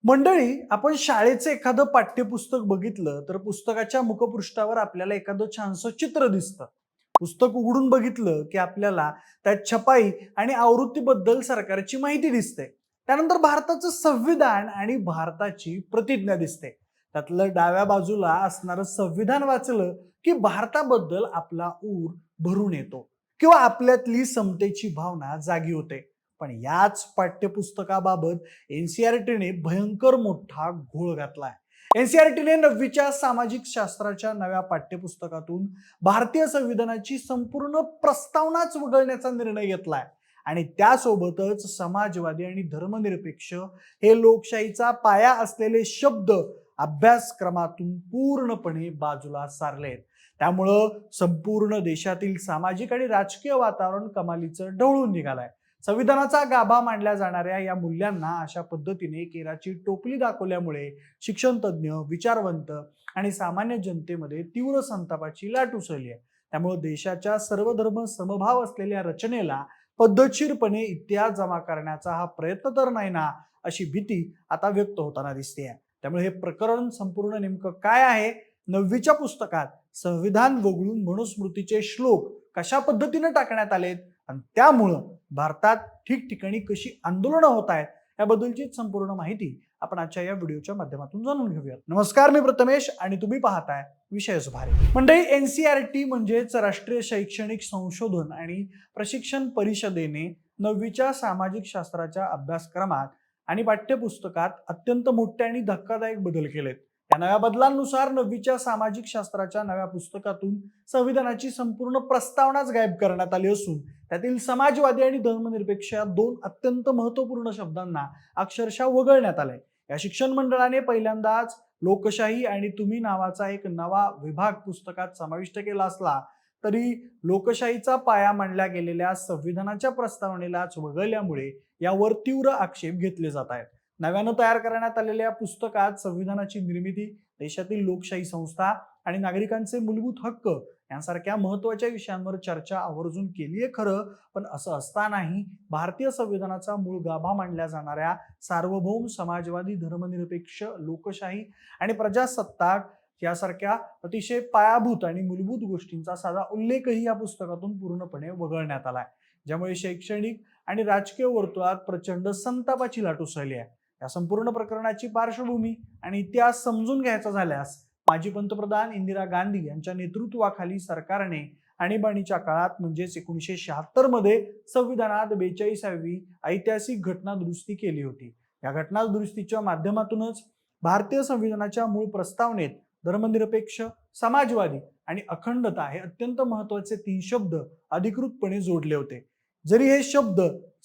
मंडळी, आपण शाळेचं एखादं पाठ्यपुस्तक बघितलं तर पुस्तकाच्या मुखपृष्ठावर आपल्याला एखादं छानसं चित्र दिसतं. पुस्तक उघडून बघितलं की आपल्याला त्यात छपाई आणि आवृत्तीबद्दल सरकारची माहिती दिसते. त्यानंतर भारताचं संविधान आणि भारताची प्रतिज्ञा दिसते. त्यातलं डाव्या बाजूला असणारं संविधान वाचलं की भारताबद्दल आपला ऊर भरून येतो किंवा आपल्यातली समतेची भावना जागी होते. पण याच पाठ्यपुस्तकाबाबत एनसीआरटीने भयंकर मोठा घोळ घातलाय. एनसीआरटीने 9वीच्या सामाजिक शास्त्राच्या नव्या पाठ्यपुस्तकातून भारतीय संविधानाची संपूर्ण प्रस्तावनाच वगळण्याचा निर्णय घेतलाय आणि त्यासोबतच समाजवादी आणि धर्मनिरपेक्ष हे लोकशाहीचा पाया असलेले शब्द अभ्यासक्रमातून पूर्णपणे बाजूला सारलेत. त्यामुळं संपूर्ण देशातील सामाजिक आणि राजकीय वातावरण कमालीचं ढवळून निघालंय. संविधानाचा गाभा मानल्या जाणाऱ्या या मूल्यांना अशा पद्धतीने केराची टोपली दाखवल्यामुळे शिक्षण तज्ज्ञ, विचारवंत आणि सामान्य जनतेमध्ये तीव्र संतापाची लाट उसळली आहे. त्यामुळे देशाच्या सर्व धर्म समभाव असलेल्या रचनेला पद्धतशीरपणे इतिहास जमा करण्याचा हा प्रयत्न तर नाही ना, अशी भीती आता व्यक्त होताना दिसते आहे. त्यामुळे हे प्रकरण संपूर्ण नेमकं काय आहे, 9वीच्या पुस्तकात संविधान वगळून मनुस्मृतीचे श्लोक कशा पद्धतीने टाकण्यात आलेत आणि त्यामुळं भारतात ठिकठिकाणी कशी आंदोलनं होत आहेत याबद्दलची संपूर्ण माहिती आपण आजच्या या व्हिडिओच्या माध्यमातून जाणून घेऊयात. नमस्कार, मी प्रथमेश आणि तुम्ही पाहताय विषयच भारी. मंडळी, एनसीआरटी म्हणजेच राष्ट्रीय शैक्षणिक संशोधन आणि प्रशिक्षण परिषदेने 9वीच्या सामाजिक शास्त्राच्या अभ्यासक्रमात आणि पाठ्यपुस्तकात अत्यंत मोठे आणि धक्कादायक बदल केलेत. या नव्या बदलांनुसार 9वीच्या सामाजिक शास्त्राच्या नव्या पुस्तकातून संविधानाची संपूर्ण प्रस्तावनाच गायब करण्यात आली असून त्यातील समाजवादी आणि धर्मनिरपेक्ष या दोन अत्यंत महत्वपूर्ण शब्दांना अक्षरशः वगळण्यात आलंय. या शिक्षण मंडळाने पहिल्यांदाच लोकशाही आणि तुम्ही नावाचा एक नवा विभाग पुस्तकात समाविष्ट केला असला तरी लोकशाहीचा पाया मानल्या गेलेल्या संविधानाच्या प्रस्तावनेलाच वगळल्यामुळे यावर तीव्र आक्षेप घेतले जात आहेत. नव्यानं तयार करण्यात आलेल्या पुस्तकात संविधानाची निर्मिती, देशातील लोकशाही संस्था आणि नागरिकांचे मूलभूत हक्क यांसारख्या महत्वाच्या विषयांवर चर्चा आवर्जून केली आहे खरं, पण असं असतानाही भारतीय संविधानाचा मूळ गाभा मानल्या जाणाऱ्या सार्वभौम, समाजवादी, धर्मनिरपेक्ष, लोकशाही आणि प्रजासत्ताक यासारख्या अतिशय पायाभूत आणि मूलभूत गोष्टींचा साधा उल्लेखही या पुस्तकातून पूर्णपणे वगळण्यात आलाय. ज्यामुळे शैक्षणिक आणि राजकीय वर्तुळात प्रचंड संतापाची लाट उसळली आहे. या संपूर्ण प्रकरणाची पार्श्वभूमी आणि इतिहास समजून घ्यायचा झाल्यास माजी पंतप्रधान इंदिरा गांधी यांच्या नेतृत्वाखाली सरकारने आणीबाणीच्या काळात म्हणजेच 1976 मध्ये संविधानात 42वी ऐतिहासिक घटना दुरुस्ती केली होती. या घटना दुरुस्तीच्या माध्यमातूनच भारतीय संविधानाच्या मूळ प्रस्तावनेत धर्मनिरपेक्ष, समाजवादी आणि अखंडता हे अत्यंत महत्वाचे 3 शब्द अधिकृतपणे जोडले होते. जरी हे शब्द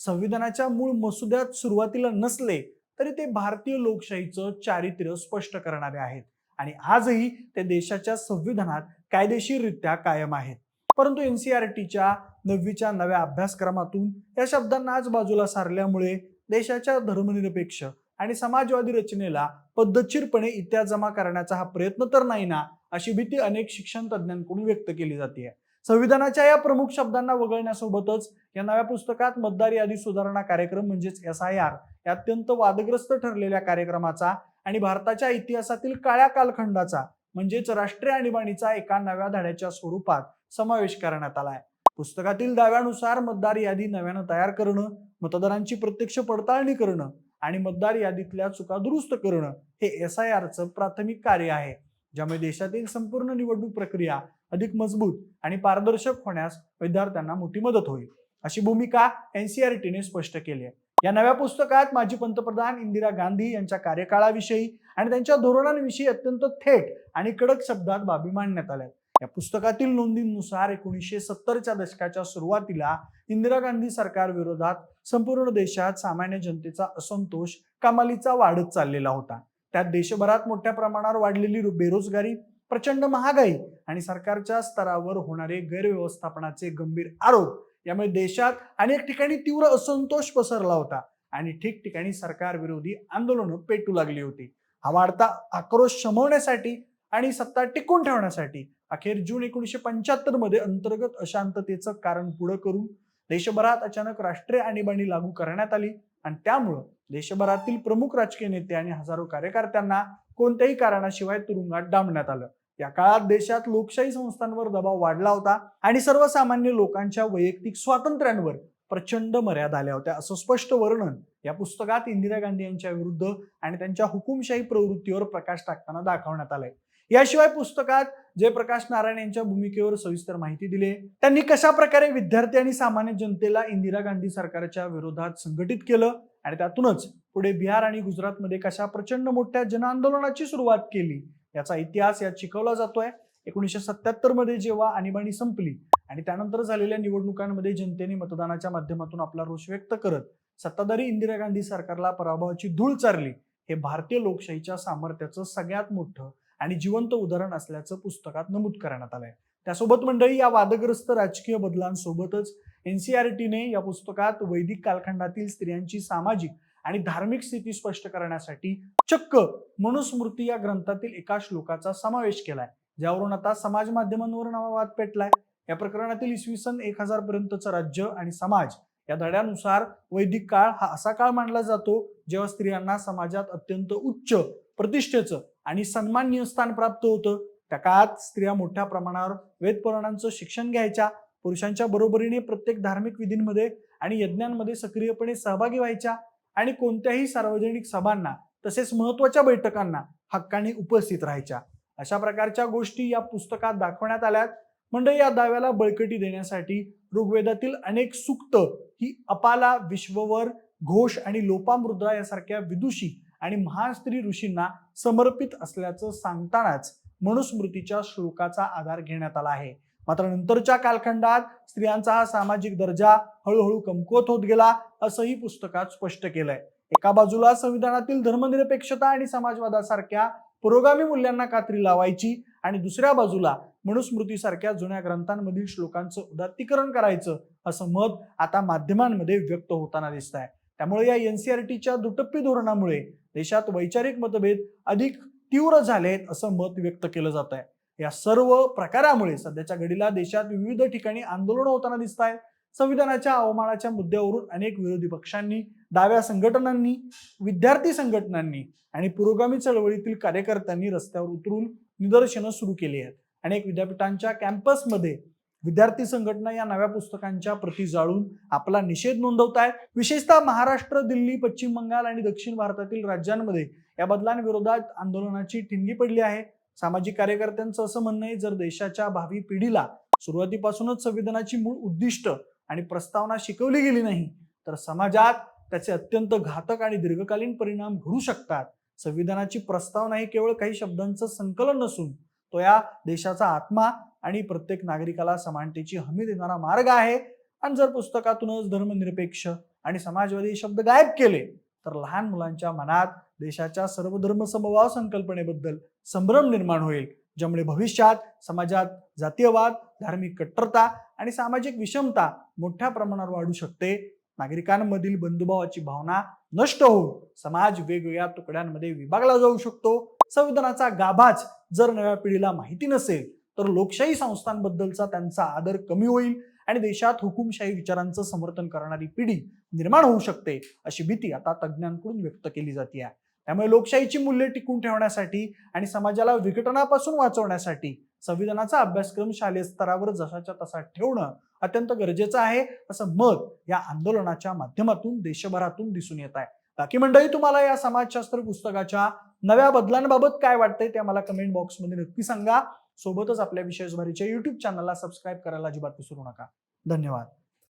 संविधानाच्या मूळ मसुद्यात सुरुवातीला नसले तरी ते भारतीय लोकशाहीचं चारित्र्य स्पष्ट करणारे आहेत आणि आजही ते देशाच्या संविधानात कायदेशीररित्या कायम आहेत. परंतु एनसीआरटीच्या 9वीच्या नव्या अभ्यासक्रमातून या शब्दांना आज बाजूला सारल्यामुळे देशाच्या धर्मनिरपेक्ष आणि समाजवादी रचनेला पद्धतशीरपणे इतिहास जमा करण्याचा हा प्रयत्न तर नाही ना, अशी भीती अनेक शिक्षण तज्ज्ञांकडून व्यक्त केली जाते. संविधानाच्या या प्रमुख शब्दांना वगळण्यासोबतच या नव्या पुस्तकात मतदार यादी सुधारणा कार्यक्रम म्हणजेच SIR या अत्यंत वादग्रस्त ठरलेल्या कार्यक्रमाचा आणि भारताच्या इतिहासातील काळ्या कालखंडाचा म्हणजेच राष्ट्रीय आणीबाणीचा एका नव्या धड्याच्या स्वरूपात समावेश करण्यात आलाय. पुस्तकातील दाव्यानुसार मतदार यादी नव्यानं तयार करणं, मतदारांची प्रत्यक्ष पडताळणी करणं आणि मतदार यादीतल्या चुका दुरुस्त करणं हे SIRचं प्राथमिक कार्य आहे. ज्यामुळे देशातील संपूर्ण निवडणूक प्रक्रिया अधिक मजबूत आणि पारदर्शक होण्यास विद्यार्थ्यांना मोठी मदत होईल, अशी भूमिका एनसीआरटीने स्पष्ट केली आहे. या नव्या पुस्तकात माजी पंतप्रधान इंदिरा गांधी यांच्या कार्यकाळाविषयी आणि त्यांच्या धोरणांविषयी अत्यंत थेट आणि कडक शब्दात बाबी मांडण्यात आल्या. या पुस्तकातील नोंदींनुसार 1970च्या दशकाच्या सुरुवातीला इंदिरा गांधी सरकार विरोधात संपूर्ण देशात सामान्य जनतेचा असंतोष कमालीचा वाढत चाललेला होता. त्यात देशभरात मोठ्या प्रमाणावर वाढलेली बेरोजगारी, प्रचंड महागाई आणि सरकारच्या स्तरावर होणारे गैरव्यवस्थापनाचे गंभीर आरोप यामुळे देशात अनेक ठिकाणी तीव्र असंतोष पसरला होता आणि ठिकठिकाणी सरकार विरोधी आंदोलनं पेटू लागली होती. हा वाढता आक्रोश शमवण्यासाठी आणि सत्ता टिकून ठेवण्यासाठी अखेर जून 1975 मध्ये अंतर्गत अशांततेचं कारण पुढे करून देशभरात अचानक राष्ट्रीय आणीबाणी लागू करण्यात आली आणि त्यामुळं देशभरातील प्रमुख राजकीय नेते आणि हजारो कार्यकर्त्यांना कोणत्याही कारणाशिवाय तुरुंगात डांबण्यात आलं. या काळात देशात लोकशाही संस्थांवर दबाव वाढला होता आणि सर्वसामान्य लोकांच्या वैयक्तिक स्वातंत्र्यांवर प्रचंड मर्यादा आल्या होत्या, असं स्पष्ट वर्णन या पुस्तकात इंदिरा गांधी यांच्या विरुद्ध आणि त्यांच्या हुकुमशाही प्रवृत्तीवर प्रकाश टाकताना दाखवण्यात आलंय. याशिवाय पुस्तकात जयप्रकाश नारायण यांच्या भूमिकेवर सविस्तर माहिती दिली. त्यांनी कशा प्रकारे विद्यार्थी आणि सामान्य जनतेला इंदिरा गांधी सरकारच्या विरोधात संघटित केलं आणि त्यातूनच पुढे बिहार आणि गुजरातमध्ये कशा प्रचंड मोठ्या जनआंदोलनाची सुरुवात केली याचा इतिहास यात शिकवला जातोय. 1977 मध्ये जेव्हा आणीबाणी संपली आणि त्यानंतर झालेल्या निवडणुकांमध्ये जनतेने मतदानाच्या माध्यमातून आपला रोष व्यक्त करत सत्ताधारी इंदिरा गांधी सरकारला पराभवाची धूळ चारली, हे भारतीय लोकशाहीच्या सामर्थ्याचं सगळ्यात मोठं आणि जिवंत उदाहरण असल्याचं पुस्तकात नमूद करण्यात आलंय. त्यासोबत मंडळी, या वादग्रस्त राजकीय बदलांसोबतच एनसीईआरटीने या पुस्तकात वैदिक कालखंडातील स्त्रियांची सामाजिक आणि धार्मिक स्थिती स्पष्ट करण्यासाठी चक्क मनुस्मृती या ग्रंथातील एका श्लोकाचा समावेश केलाय, ज्यावरून आता समाज माध्यमांवर नवा वाद पेटलाय. या प्रकरणातील इसवी सन 1000 पर्यंतचं राज्य आणि समाज या धड्यानुसार वैदिक काळ हा असा काळ मानला जातो जेव्हा स्त्रियांना समाजात अत्यंत उच्च प्रतिष्ठेचं आणि सन्माननीय स्थान प्राप्त होतं. त्या काळात स्त्रिया मोठ्या प्रमाणावर वेदपुराणांचं शिक्षण घ्यायच्या, पुरुषांच्या बरोबरीने प्रत्येक धार्मिक विधींमध्ये आणि यज्ञांमध्ये सक्रियपणे सहभागी व्हायच्या आणि कोणत्याही सार्वजनिक सभांना तसेच महत्वाच्या बैठकांना हक्काने उपस्थित राहायच्या. अशा प्रकारच्या गोष्टी या पुस्तकात दाखवण्यात आल्यात. मंडळी, या दाव्याला बळकटी देण्यासाठी ऋग्वेदातील अनेक सूक्त ही अपाला, विश्ववर, घोष आणि लोपामुद्रा यासारख्या विदुषी आणि महान स्त्री ऋषींना समर्पित असल्याचं सांगतानाच मनुस्मृतीच्या श्लोकाचा आधार घेण्यात आला आहे. मात्र नंतरच्या कालखंडात स्त्रियांचा हा सामाजिक दर्जा हळूहळू कमकुवत होत गेला, असंही पुस्तकात स्पष्ट केलंय. एका बाजूला संविधानातील धर्मनिरपेक्षता आणि समाजवादासारख्या पुरोगामी मूल्यांना कात्री लावायची आणि दुसऱ्या बाजूला मनुस्मृतीसारख्या जुन्या ग्रंथांमधील श्लोकांचं उदात्तीकरण करायचं, असं मत आता माध्यमांमध्ये व्यक्त होताना दिसत आहे. त्यामुळे या एनसीईआरटीच्या दुटप्पी धोरणामुळे देशात वैचारिक मतभेद अधिक तीव्र झालेत, असं मत व्यक्त केलं जात आहे. या सर्व प्रकारामुळे सध्याच्या घडीला देशात विविध ठिकाणी आंदोलन होताना दिसत आहेत. संविधानाच्या अवमानाच्या मुद्द्यावरून अनेक विरोधी पक्षांनी, डाव्या संघटनांनी, विद्यार्थी संघटनांनी आणि पुरोगामी चळवळीतील कार्यकर्त्यांनी रस्त्यावर उतरून निदर्शनं सुरू केली आहेत. अनेक विद्यापीठांच्या कॅम्पसमध्ये विद्यार्थी संघटना या नव्या पुस्तकांच्या प्रती जाळून आपला निषेध नोंदवत आहेत. विशेषतः महाराष्ट्र, दिल्ली, पश्चिम बंगाल आणि दक्षिण भारतातील राज्यांमध्ये या बदलांविरोधात आंदोलनाची ठिणगी पडली आहे. सामाजिक कार्यकर्त्यांचं असं म्हणणं आहे, जर देशाच्या भावी पिढीला सुरुवातीपासूनच संविधानाची मूळ उद्दिष्ट आणि प्रस्तावना शिकवली गेली नाही तर समाजात त्याचे अत्यंत घातक आणि दीर्घकालीन परिणाम घडू शकतात. संविधानाची प्रस्तावना ही केवळ काही शब्दांचं संकलन नसून तो या देशाचा आत्मा आणि प्रत्येक नागरिकाला समानतेची हमी देणारा मार्ग आहे. आणि जर पुस्तकातूनच धर्मनिरपेक्ष आणि समाजवादी शब्द गायब केले तर लहान मुलांच्या मनात देशाच्या सर्वधर्म समभाव संकल्पनेबद्दल संभ्रम निर्माण होईल, ज्यामुळे भविष्यात समाजात जातीयवाद, धार्मिक कट्टरता आणि सामाजिक विषमता मोठ्या प्रमाणावर वाढू शकते. नागरिकांमधील बंधुभावाची भावना नष्ट होऊन समाज वेगवेगळ्या तुकड्यांमध्ये विभागला जाऊ शकतो. संविधानाचा गाभाच जर नव्या पिढीला माहिती नसेल तर लोकशाही संस्थांबद्दलचा त्यांचा आदर कमी होईल आणि देशात हुकुमशाही विचारांचं समर्थन करणारी पिढी निर्माण होऊ शकते, अशी भीती आता तज्ज्ञांकडून व्यक्त केली जाते आहे. त्यामुळे लोकशाहीची मूल्ये टिकून ठेवण्यासाठी आणि समाजाला विघटनापासून वाचवण्यासाठी संविधानाचा अभ्यासक्रम शालेय स्तरावर जसाच्या तसा ठेवणं अत्यंत गरजेचं आहे, असं मत या आंदोलनाच्या माध्यमातून देशभरातून दिसून येत आहे. बाकी मंडळी, तुम्हाला या समाजशास्त्र पुस्तकाच्या नव्या बदलांबाबत काय वाटतंय ते आम्हाला कमेंट बॉक्समध्ये नक्की सांगा. सोबतच आपल्या विशेषभरीच्या YouTube चॅनलला सबस्क्राईब करायला अजिबात विसरू नका. धन्यवाद.